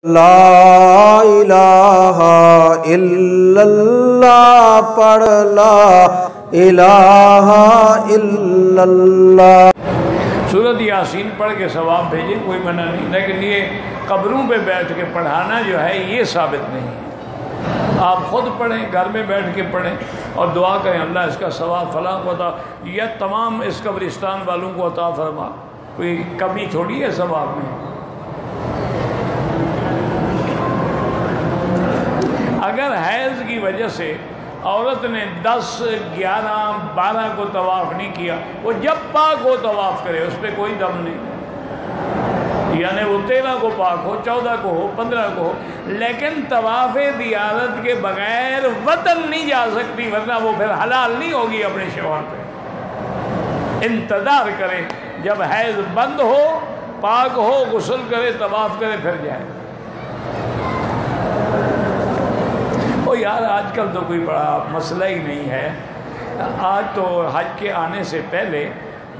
لا الہ الا اللہ پڑھ لا الہ الا اللہ۔ سورۃ یاسین پڑھ کے ثواب بھیجے، کوئی منع نہیں، لیکن یہ قبروں پہ بیٹھ کے پڑھانا جو ہے یہ ثابت نہیں۔ آپ خود پڑھیں، گھر میں بیٹھ کے پڑھیں اور دعا کریں اللہ اس کا ثواب فلاں کو عطا، یا تمام اس قبرستان والوں کو عطا فرما، کوئی کمی تھوڑی ہے ثواب میں۔ اگر حیض کی وجہ سے عورت نے 10، 11، 12 کو طواف نہیں کیا، وہ جب پاک ہو طواف کرے، اس پہ کوئی دم نہیں، یعنی وہ 13 کو پاک ہو، 14 کو ہو، 15 کو ہو، لیکن طواف زیارت کے بغیر وطن نہیں جا سکتی، ورنہ وہ پھر حلال نہیں ہوگی اپنے شوہر پہ۔ انتظار کرے جب حیض بند ہو، پاک ہو، غسل کرے، طواف کرے، پھر جائے۔ یار آج کل تو کوئی بڑا مسئلہ ہی نہیں ہے۔ آج تو حج کے آنے سے پہلے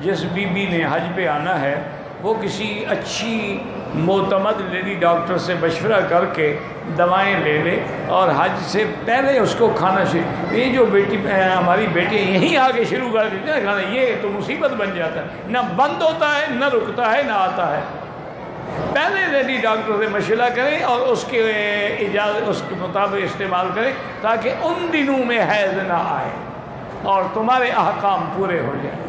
جس بی بی نے حج پہ آنا ہے وہ کسی اچھی معتمد لیڈی ڈاکٹر سے مشورہ کر کے دوائیں لے لے اور حج سے پہلے اس کو کھانا شروع۔ یہ جو ہماری بیٹی یہیں آ کے شروع کر دیتے ہیں کھانا، یہ تو مصیبت بن جاتا ہے، نہ بند ہوتا ہے، نہ رکتا ہے، نہ آتا ہے۔ پہلے لیڈی ڈاکٹر سے مشورہ کریں اور اس کے اجازت اس کے مطابق استعمال کریں تاکہ ان دنوں میں حیض نہ آئے اور تمہارے احکام پورے ہو جائیں۔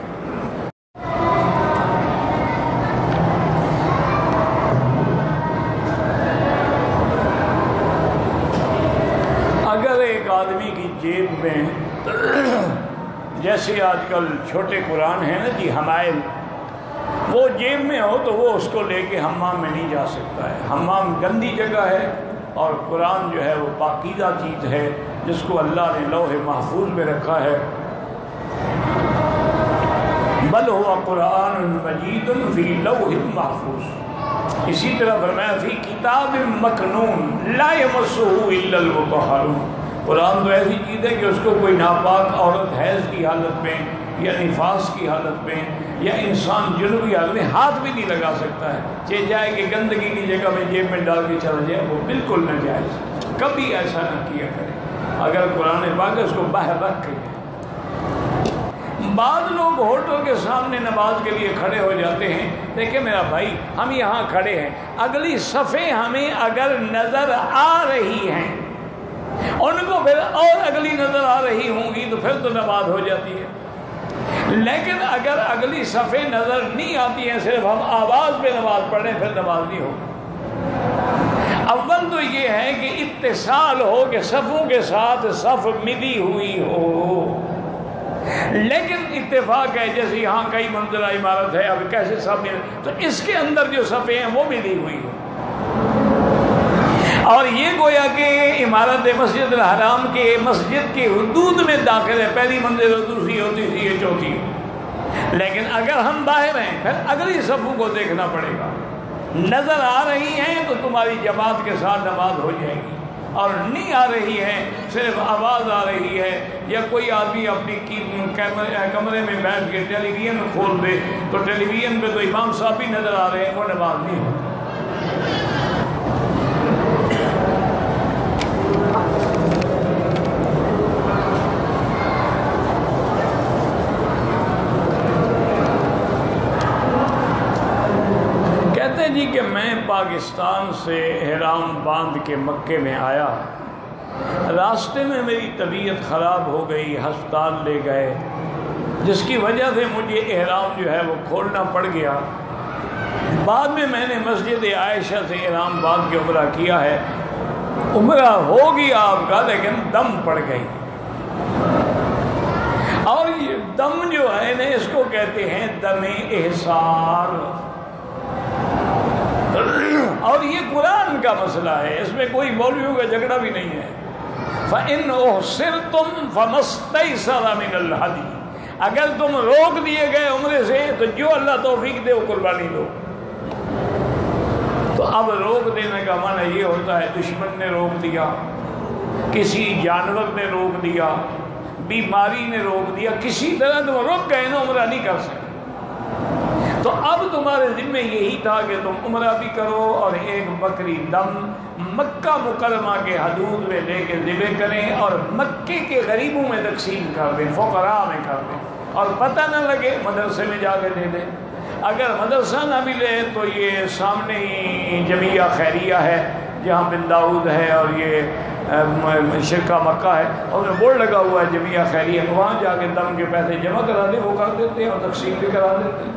اگر ایک آدمی کی جیب میں جیسے آج کل چھوٹے قرآن ہیں نا جی، حمائل، وہ جیب میں ہو تو وہ اس کو لے کے حمام میں نہیں جا سکتا ہے۔ حمام گندی جگہ ہے اور قرآن جو ہے وہ پاکیزہ چیز ہے جس کو اللہ نے لوح محفوظ میں رکھا ہے۔ بل ہوا قرآن مجید فی لوح محفوظ، اسی طرح فرمایا فی کتاب مکنون لا یمسہ الا المطہرون۔ قرآن تو ایسی چیز ہے کہ اس کو کوئی ناپاک عورت حیض کی حالت میں یا نفاس کی حالت میں یا انسان جنوبی حالت میں ہاتھ بھی نہیں لگا سکتا ہے، چاہے جائے کہ گندگی کی جگہ میں جیب میں ڈال کے چلا جائے، وہ بالکل ناجائز، کبھی ایسا نہ کیا کرے۔ اگر قرآن پاک اس کو باہر رکھ کے۔ بعض لوگ ہوٹل کے سامنے نماز کے لیے کھڑے ہو جاتے ہیں، دیکھیں میرا بھائی ہم یہاں کھڑے ہیں، اگلی صفیں ہمیں اگر نظر آ رہی ہیں، ان کو پھر اور اگلی نظر آ رہی ہوں گی تو پھر تو نماز ہو جاتی ہے، لیکن اگر اگلی صفیں نظر نہیں آتی ہیں، صرف ہم آواز پہ نماز پڑھیں، پھر نماز نہیں ہوگی۔ اول تو یہ ہے کہ اتصال ہو کہ صفوں کے ساتھ صف ملی ہوئی ہو، لیکن اتفاق ہے جیسے یہاں کئی منزلہ عمارت ہے، اب کیسے صف ملے تو اس کے اندر جو صفیں ہیں وہ ملی ہوئی ہو، اور یہ گویا کہ عمارت مسجد الحرام کے مسجد کے حدود میں داخل ہے، پہلی منزل دوسری ہو، تیسری ہے، چوتھی ہو، لیکن اگر ہم باہر ہیں پھر اگلی صفوں کو دیکھنا پڑے گا، نظر آ رہی ہیں تو تمہاری جماعت کے ساتھ نماز ہو جائے گی، اور نہیں آ رہی ہے، صرف آواز آ رہی ہے، یا کوئی آدمی اپنی کمرے میں بیٹھ کے ٹیلی ویژن کھول دے تو ٹیلی ویژن پہ تو امام صاحب بھی نظر آ رہے ہیں، وہ نماز نہیں ہوتی۔ جی کہ میں پاکستان سے احرام باندھ کے مکے میں آیا، راستے میں میری طبیعت خراب ہو گئی، ہسپتال لے گئے، جس کی وجہ سے مجھے احرام جو ہے وہ کھولنا پڑ گیا۔ بعد میں نے مسجد عائشہ سے احرام باندھ کے عمرہ کیا ہے، عمرہ ہو گیا آپ کا، لیکن دم پڑ گئی، اور یہ دم جو ہے نا اس کو کہتے ہیں دم احسار، اور یہ قرآن کا مسئلہ ہے، اس میں کوئی مولویوں کا جھگڑا بھی نہیں ہے۔ فَإِنْ أُحْصِرْتُمْ فَمَا اسْتَيْسَرَ مِنَ الْهَدْيِ، اگر تم روک دیے گئے عمرے سے تو جو اللہ توفیق دے وہ قربانی دو۔ تو اب روک دینے کا معنی یہ ہوتا ہے دشمن نے روک دیا، کسی جانور نے روک دیا، بیماری نے روک دیا، کسی طرح تم رک گئے نا، عمرہ نہیں کر سکتے۔ تو اب تمہارے ذمہ یہی تھا کہ تم عمرہ بھی کرو اور ایک بکری دم مکہ مکرمہ کے حدود میں لے کے ذبح کریں اور مکے کے غریبوں میں تقسیم کر دیں، فقراء میں کر دیں، اور پتہ نہ لگے مدرسے میں جا کے دے دیں۔ اگر مدرسہ نہ بھی لے تو یہ سامنے ہی جمعیہ خیریہ ہے جہاں بن داؤد ہے اور یہ شرکہ مکہ ہے، اور بورڈ لگا ہوا ہے جمعیہ خیریہ، وہاں جا کے دم کے پیسے جمع کرا دیں، وہ کر دیتے ہیں اور تقسیم بھی کرا دیتے ہیں۔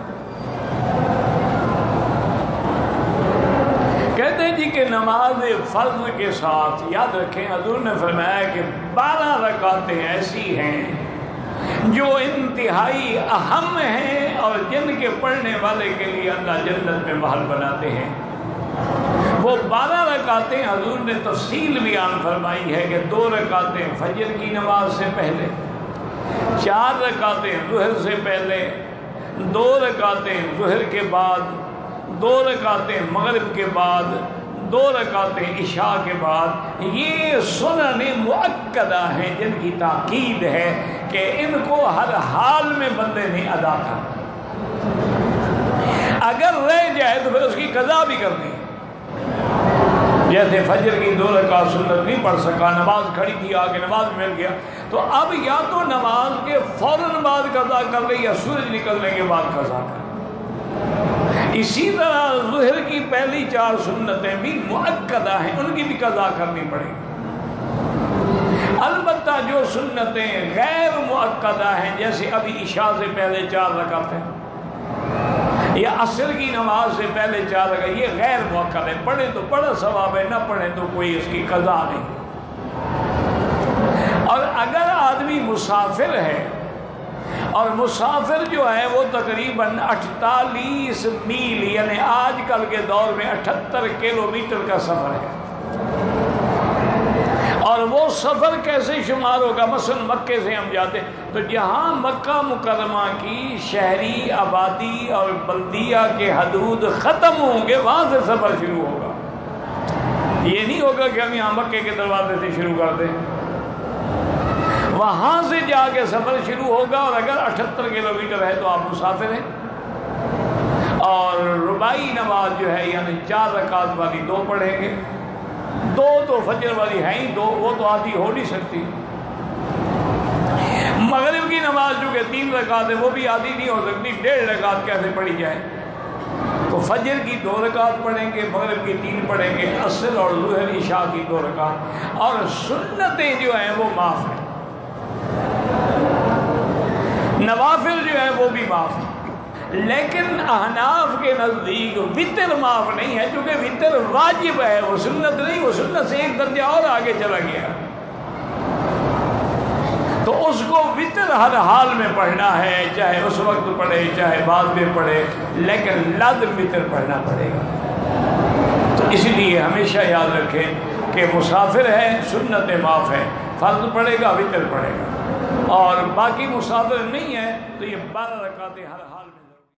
کہتے ہیں جی کہ نماز فرض کے ساتھ یاد رکھیں حضور نے فرمایا کہ 12 رکعتیں ایسی ہیں جو انتہائی اہم ہیں اور جن کے پڑھنے والے کے لیے اللہ جنت میں محل بناتے ہیں۔ وہ 12 رکعتیں حضور نے تفصیل بیان فرمائی ہے کہ 2 رکعتیں فجر کی نماز سے پہلے، 4 رکعتیں ظہر سے پہلے، 2 رکعتیں ظہر کے بعد، 2 رکعتیں مغرب کے بعد، 2 رکعتیں عشاء کے بعد۔ یہ سنن مؤکدہ ہیں جن کی تاکید ہے کہ ان کو ہر حال میں بندے نے ادا کرنا، اگر رہ جائے تو پھر اس کی قضا بھی کرنی۔ جیسے فجر کی 2 رکعت سنت نہیں پڑھ سکا، نماز کھڑی تھی آگے نماز مل گیا، تو اب یا تو نماز کے فوراً بعد قضا کر لے یا سورج نکلنے کے بعد قضا کر لے۔ اسی طرح ظہر کی پہلی 4 سنتیں بھی مؤکدہ ہیں، ان کی بھی قضا کرنی پڑے گی۔ البتہ جو سنتیں غیر مؤکدہ ہیں جیسے ابھی عشاء سے پہلے 4 رکعتیں یا عصر کی نماز سے پہلے 4 رکعتیں، یہ غیر مؤکد ہے، پڑھیں تو بڑا ثواب ہے، نہ پڑھیں تو کوئی اس کی قضا نہیں۔ اور اگر آدمی مسافر ہے، اور مسافر جو ہے وہ تقریباً 48 میل یعنی آج کل کے دور میں 78 کلومیٹر کا سفر ہے، اور وہ سفر کیسے شمار ہوگا؟ مثلا مکے سے ہم جاتے ہیں تو جہاں مکہ مکرمہ کی شہری آبادی اور بلدیہ کے حدود ختم ہوں گے وہاں سے سفر شروع ہوگا۔ یہ نہیں ہوگا کہ ہم یہاں مکے کے دروازے سے شروع کر دیں، وہاں سے جا کے سفر شروع ہوگا، اور اگر 78 کلومیٹر ہے تو آپ مسافر ہیں۔ اور رباعی نماز جو ہے یعنی 4 رکعت والی 2 پڑھیں گے، 2 تو فجر والی ہیں ہی 2، وہ تو آدھی ہو نہیں سکتی۔ مغرب کی نماز جو کہ 3 رکعت ہے وہ بھی آدھی نہیں ہو سکتی، 1.5 رکعت کیسے پڑھی جائے؟ تو فجر کی 2 رکعت پڑھیں گے، مغرب کی 3 پڑھیں گے، عصر اور ظہر عشاء کی 2 رکعت، اور سنتیں جو ہیں وہ معاف ہیں، نوافل جو ہے وہ بھی معاف ہے۔ لیکن احناف کے نزدیک وتر معاف نہیں ہے، کیونکہ وتر واجب ہے، وہ سنت نہیں، وہ سنت سے ایک درجہ اور آگے چلا گیا، تو اس کو وتر ہر حال میں پڑھنا ہے، چاہے اس وقت پڑھے چاہے بعد میں پڑھے، لیکن لازم وتر پڑھنا پڑے گا۔ تو اس لیے ہمیشہ یاد رکھیں کہ مسافر ہے سنت معاف ہے، فرض پڑھے گا وتر پڑھے گا، اور باقی مسافر نہیں ہے تو یہ 12 رکعتیں ہر حال